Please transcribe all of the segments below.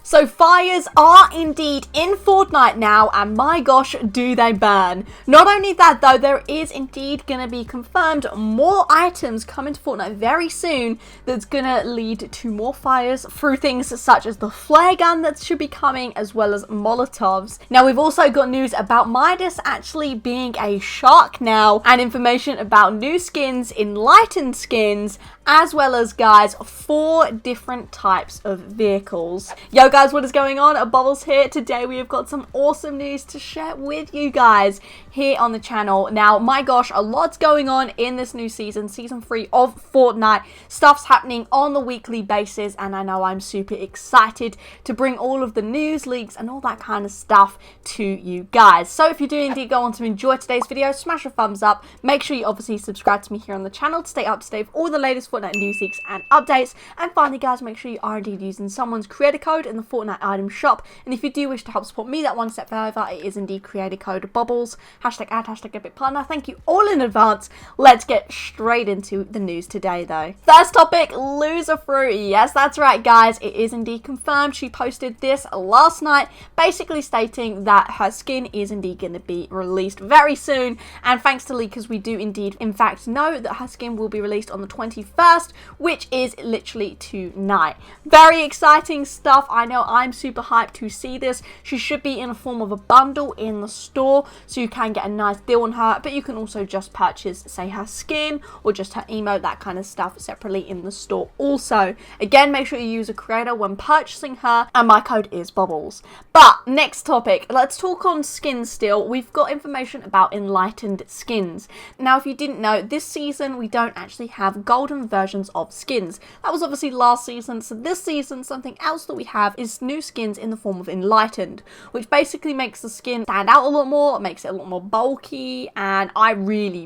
So fires are indeed in Fortnite now, and my gosh, do they burn. Not only that though, there is indeed going to be confirmed more items coming to Fortnite very soon that's going to lead to more fires through things such as the flare gun that should be coming, as well as Molotovs. Now we've also got news about Midas actually being a shark now, and information about new skins, Enlightened skins, as well as, guys, 4 different types of vehicles. Yo guys, what is going on? Bobblez here. Today we have got some awesome news to share with you guys here on the channel. Now, my gosh, a lot's going on in this new season, season 3 of Fortnite. Stuff's happening on the weekly basis, and I know I'm super excited to bring all of the news, leaks, and all that kind of stuff to you guys. So if you do indeed go on to enjoy today's video, smash a thumbs up. Make sure you obviously subscribe to me here on the channel to stay up to date with all the latest Fortnite news, leaks, and updates. And finally, guys, make sure you are indeed using someone's creator code in the Fortnite item shop. And if you do wish to help support me that one step further, it is indeed creator code Bobblez. Hashtag ad, hashtag epic partner. Thank you all in advance. Let's get straight into the news today, though. First topic, Loserfruit. Yes, that's right, guys. It is indeed confirmed. She posted this last night, basically stating that her skin is indeed going to be released very soon. And thanks to leakers, we do indeed, in fact, know that her skin will be released on the 21st, which is literally tonight. Very exciting stuff. I know I'm super hyped to see this. She should be in a form of a bundle in the store, so you can get a nice deal on her, but you can also just purchase, say, her skin or just her emote, that kind of stuff, separately in the store also. Again, make sure you use a creator when purchasing her, and my code is Bobblez. But next topic, let's talk on skins still. We've got information about Enlightened skins. Now, if you didn't know, this season we don't actually have golden versions of skins. That was obviously last season, so this season something else that we have is new skins in the form of Enlightened, which basically makes the skin stand out a lot more, makes it a lot more bulky, and I really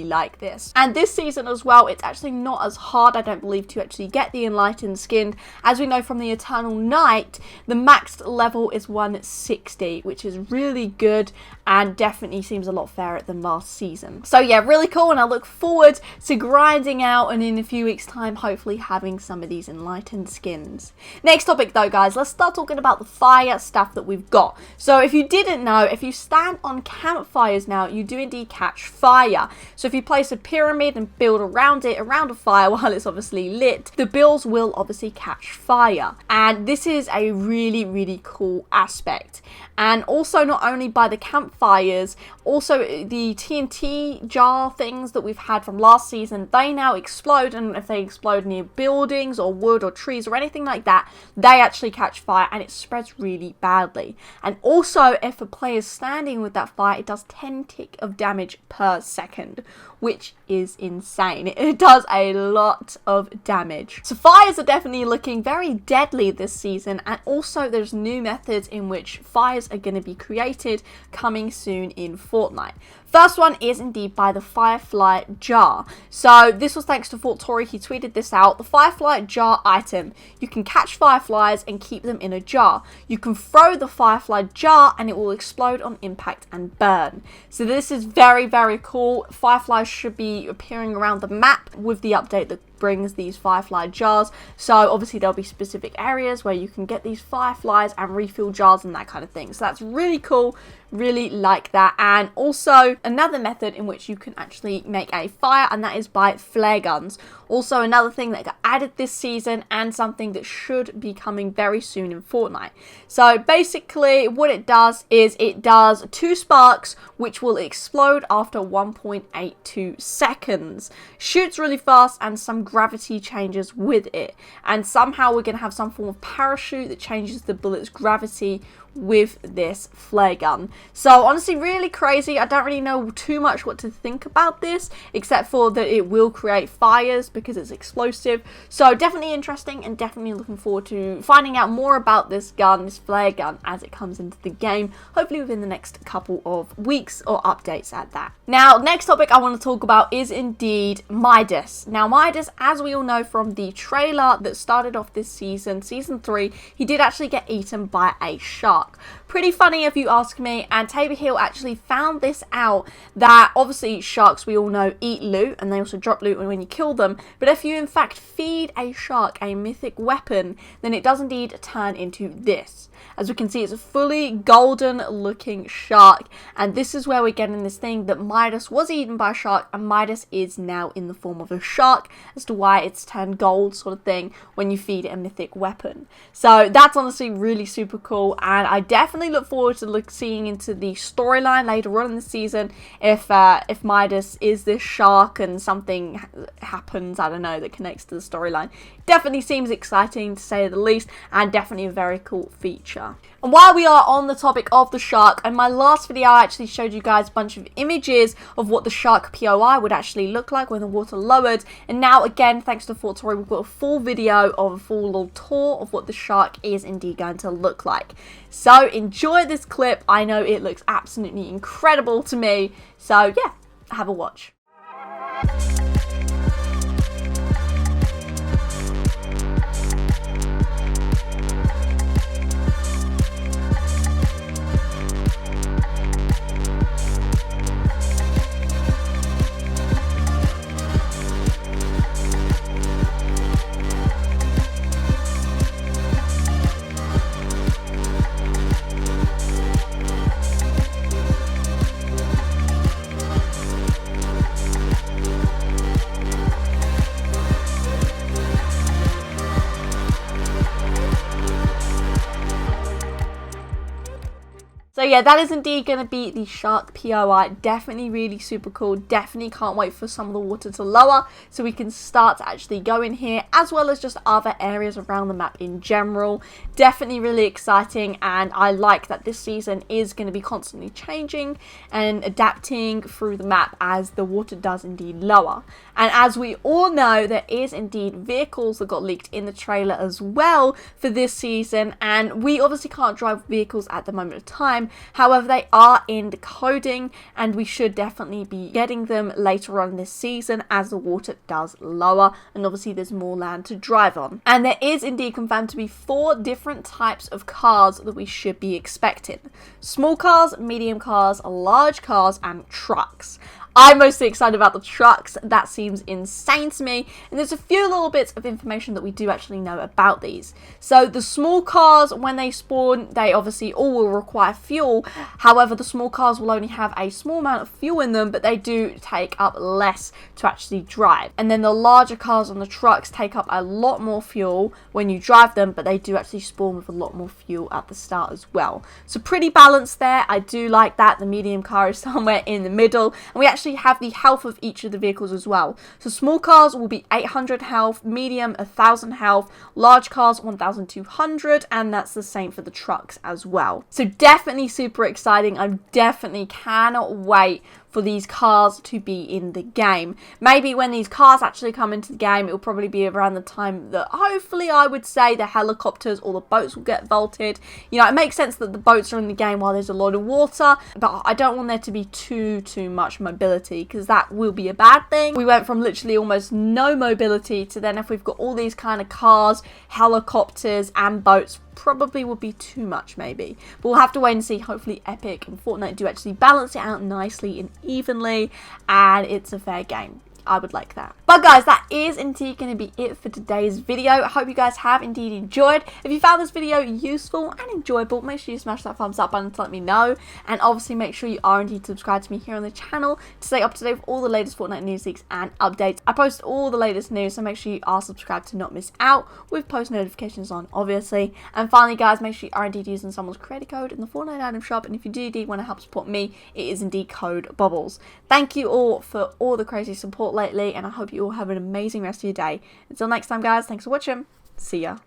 like this. And this season as well, it's actually not as hard, I don't believe, to actually get the Enlightened skin. As we know from the Eternal Night, the maxed level is 160, which is really good and definitely seems a lot fairer than last season. So yeah, really cool, and I look forward to grinding out and in a few weeks time hopefully having some of these Enlightened skins. Next topic though, guys, let's start talking about the fire stuff that we've got. So if you didn't know, if you stand on campfires now, you do indeed catch fire. So if you place a pyramid and build around it, around a fire while it's obviously lit, the builds will obviously catch fire. And this is a really cool aspect. And also, not only by the campfires, also the TNT jar things that we've had from last season, they now explode, and if they explode near buildings or wood or trees or anything like that, they actually catch fire and it spreads really badly. And also, if a player is standing with that fire, it does 10 tick of damage per second, which is insane. It does a lot of damage. So fires are definitely looking very deadly this season, and also there's new methods in which fires are going to be created coming soon in Fortnite. First one is indeed by the Firefly jar. So this was thanks to Fortnite. He tweeted this out. The Firefly jar item. You can catch fireflies and keep them in a jar. You can throw the Firefly jar and it will explode on impact and burn. So this is very cool. Fireflies should be appearing around the map with the update that brings these Firefly jars. So obviously there'll be specific areas where you can get these fireflies and refill jars and that kind of thing. So that's really cool. Really like that. And also another method in which you can actually make a fire, and that is by flare guns. Also another thing that got added this season and something that should be coming very soon in Fortnite. So basically what it does is it does 2 sparks which will explode after 1.82 seconds. Shoots really fast and some gravity changes with it. And somehow we're going to have some form of parachute that changes the bullet's gravity with this flare gun. So honestly, really crazy. I don't really know too much what to think about this, except for that it will create fires because it's explosive. So definitely interesting, and definitely looking forward to finding out more about this gun, this flare gun, as it comes into the game, hopefully within the next couple of weeks or updates at that. Now, next topic I want to talk about is indeed Midas. Now, Midas, as we all know from the trailer that started off this season, season 3, he did actually get eaten by a shark. Pretty funny if you ask me, and Tabor Hill actually found this out, that obviously sharks, we all know, eat loot, and they also drop loot when you kill them, but if you in fact feed a shark a mythic weapon, then it does indeed turn into this. As we can see, it's a fully golden looking shark, and this is where we're getting this thing that Midas was eaten by a shark, and Midas is now in the form of a shark, as to why it's turned gold sort of thing when you feed it a mythic weapon. So that's honestly really super cool, and I definitely look forward to seeing into the storyline later on in the season if Midas is this shark and something happens, I don't know, that connects to the storyline. Definitely seems exciting to say the least, and definitely a very cool feature. And while we are on the topic of the shark, in my last video I actually showed you guys a bunch of images of what the Shark POI would actually look like when the water lowered, and now again, thanks to Fortnite, we've got a full video of a full little tour of what the shark is indeed going to look like. So enjoy this clip. I know it looks absolutely incredible to me, so yeah, have a watch. So yeah, that is indeed going to be the Shark POI. Definitely really super cool. Definitely can't wait for some of the water to lower so we can start to actually go in here, as well as just other areas around the map in general. Definitely really exciting, and I like that this season is going to be constantly changing and adapting through the map as the water does indeed lower. And as we all know, there is indeed vehicles that got leaked in the trailer as well for this season, and we obviously can't drive vehicles at the moment of time. However, they are in the coding, and we should definitely be getting them later on this season as the water does lower, and obviously there's more land to drive on. And there is indeed confirmed to be 4 different types of cars that we should be expecting: small cars, medium cars, large cars, and trucks. I'm mostly excited about the trucks. That seems insane to me. And there's a few little bits of information that we do actually know about these. So the small cars, when they spawn, they obviously all will require fuel. However, the small cars will only have a small amount of fuel in them, but they do take up less to actually drive. And then the larger cars and the trucks take up a lot more fuel when you drive them, but they do actually spawn with a lot more fuel at the start as well. So pretty balanced there. I do like that. The medium car is somewhere in the middle. And we actually have the health of each of the vehicles as well. So small cars will be 800 health, medium 1000 health, large cars 1200, and that's the same for the trucks as well. So definitely super exciting. I definitely cannot wait for these cars to be in the game. Maybe when these cars actually come into the game, it will probably be around the time that hopefully I would say the helicopters or the boats will get vaulted. You know, it makes sense that the boats are in the game while there's a lot of water, but I don't want there to be too much mobility, because that will be a bad thing. We went from literally almost no mobility to then if we've got all these kind of cars, helicopters and boats, probably would be too much maybe. But we'll have to wait and see. Hopefully Epic and Fortnite do actually balance it out nicely and evenly, and it's a fair game. I would like that. But guys, that is indeed going to be it for today's video. I hope you guys have indeed enjoyed. If you found this video useful and enjoyable, make sure you smash that thumbs up button to let me know. And obviously make sure you are indeed subscribed to me here on the channel to stay up to date with all the latest Fortnite news leaks and updates. I post all the latest news, so make sure you are subscribed to not miss out, with post notifications on, obviously. And finally guys, make sure you are indeed using someone's creator code in the Fortnite item shop. And if you do indeed want to help support me, it is indeed code Bobblez. Thank you all for all the crazy support lately, and I hope you all have an amazing rest of your day. Until next time guys, thanks for watching. See ya.